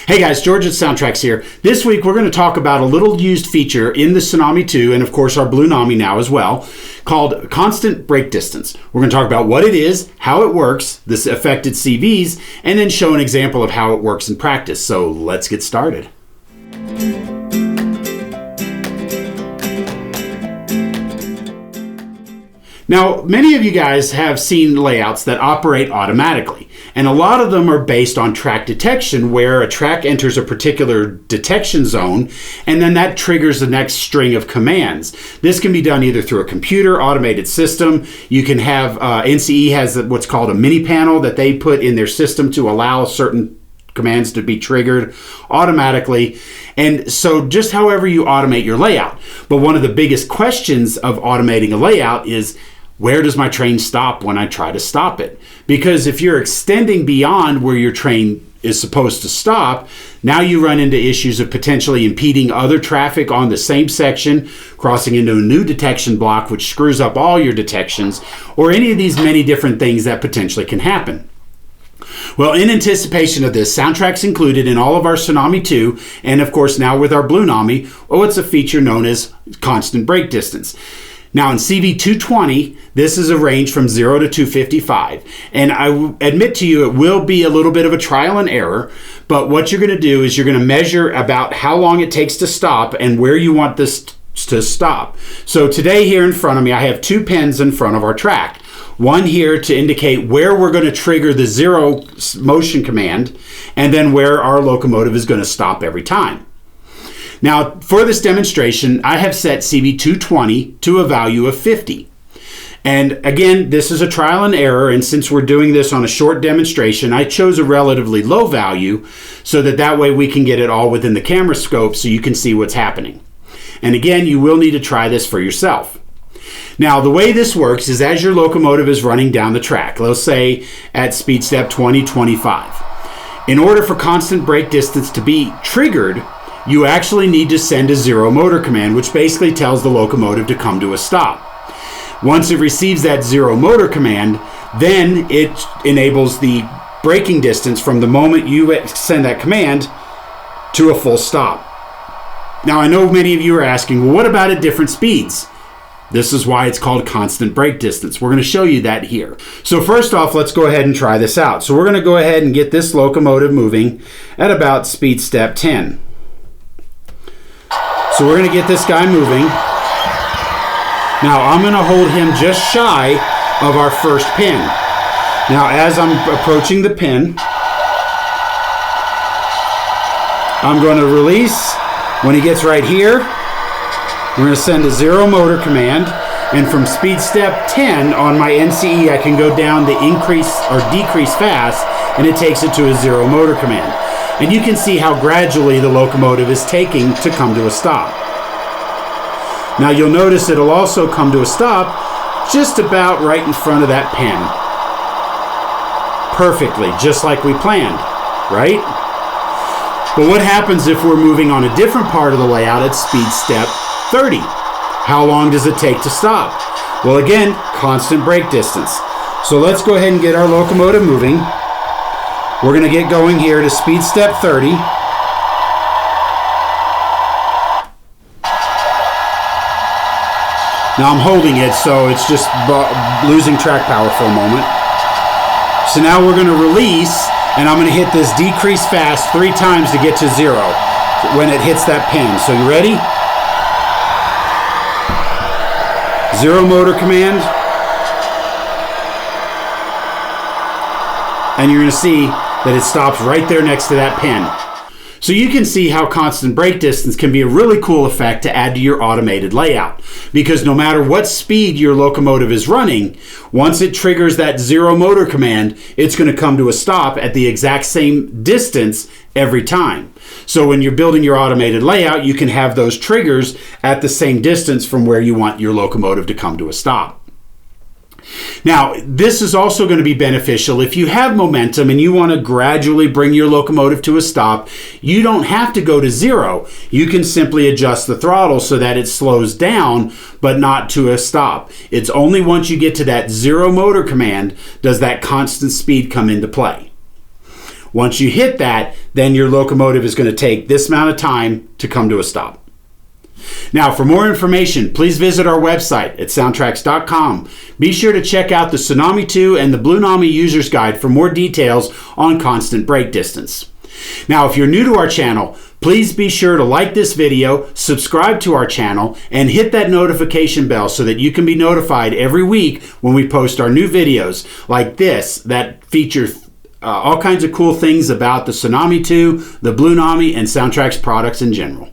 Hey guys, George at SoundTraxx here. This week we're going to talk about a little used feature in the Tsunami 2 and of course our Blue Nami now as well, called constant brake distance. We're going to talk about what it is, how it works, the affected CVs, and then show an example of how it works in practice. So let's get started. Now, many of you guys have seen layouts that operate automatically, and a lot of them are based on track detection, where a track enters a particular detection zone, and then that triggers the next string of commands. This can be done either through a computer automated system. You can have, NCE has what's called a mini panel that they put in their system to allow certain commands to be triggered automatically. And so just however you automate your layout. But one of the biggest questions of automating a layout is, where does my train stop when I try to stop it? Because if you're extending beyond where your train is supposed to stop, now you run into issues of potentially impeding other traffic on the same section, crossing into a new detection block, which screws up all your detections, or any of these many different things that potentially can happen. Well, in anticipation of this, SoundTraxx included in all of our Tsunami 2, and of course now with our Blue Nami, it's a feature known as constant brake distance. Now in CV220, this is a range from 0 to 255. And I admit to you, it will be a little bit of a trial and error, but what you're going to do is you're going to measure about how long it takes to stop and where you want this to stop. So today here in front of me, I have two pins in front of our track. One here to indicate where we're going to trigger the zero motion command, and then where our locomotive is going to stop every time. Now, for this demonstration, I have set CV220 to a value of 50. And again, this is a trial and error, and since we're doing this on a short demonstration, I chose a relatively low value so that way we can get it all within the camera scope so you can see what's happening. And again, you will need to try this for yourself. Now, the way this works is as your locomotive is running down the track, let's say at speed step 20-25. In order for constant brake distance to be triggered, you actually need to send a zero motor command, which basically tells the locomotive to come to a stop. Once it receives that zero motor command, then it enables the braking distance from the moment you send that command to a full stop. Now, I know many of you are asking, well, what about at different speeds? This is why it's called constant brake distance. We're going to show you that here. So first off, let's go ahead and try this out. So we're going to go ahead and get this locomotive moving at about speed step 10. So we're going to get this guy moving. Now I'm going to hold him just shy of our first pin. Now as I'm approaching the pin, I'm going to release. When he gets right here, we're going to send a zero motor command. And from speed step 10 on my NCE, I can go down the increase or decrease fast, and it takes it to a zero motor command. And you can see how gradually the locomotive is taking to come to a stop. Now you'll notice it'll also come to a stop just about right in front of that pin. Perfectly, just like we planned, right? But what happens if we're moving on a different part of the layout at speed step 30? How long does it take to stop? Well, again, constant brake distance. So let's go ahead and get our locomotive moving. We're going to get going here to speed step 30. Now I'm holding it, so it's just losing track power for a moment. So now we're going to release, and I'm going to hit this decrease fast 3 times to get to 0 when it hits that pin. So you ready? Zero motor command. And you're going to see that it stops right there next to that pin. So you can see how constant brake distance can be a really cool effect to add to your automated layout. Because no matter what speed your locomotive is running, once it triggers that zero motor command, it's going to come to a stop at the exact same distance every time. So when you're building your automated layout, you can have those triggers at the same distance from where you want your locomotive to come to a stop. Now, this is also going to be beneficial if you have momentum and you want to gradually bring your locomotive to a stop. You don't have to go to 0. You can simply adjust the throttle so that it slows down, but not to a stop. It's only once you get to that zero motor command does that constant speed come into play. Once you hit that, then your locomotive is going to take this amount of time to come to a stop. Now, for more information, please visit our website at SoundTraxx.com. Be sure to check out the Tsunami 2 and the Blue Nami User's Guide for more details on constant brake distance. Now, if you're new to our channel, please be sure to like this video, subscribe to our channel, and hit that notification bell so that you can be notified every week when we post our new videos like this that feature all kinds of cool things about the Tsunami 2, the Blue Nami, and SoundTraxx products in general.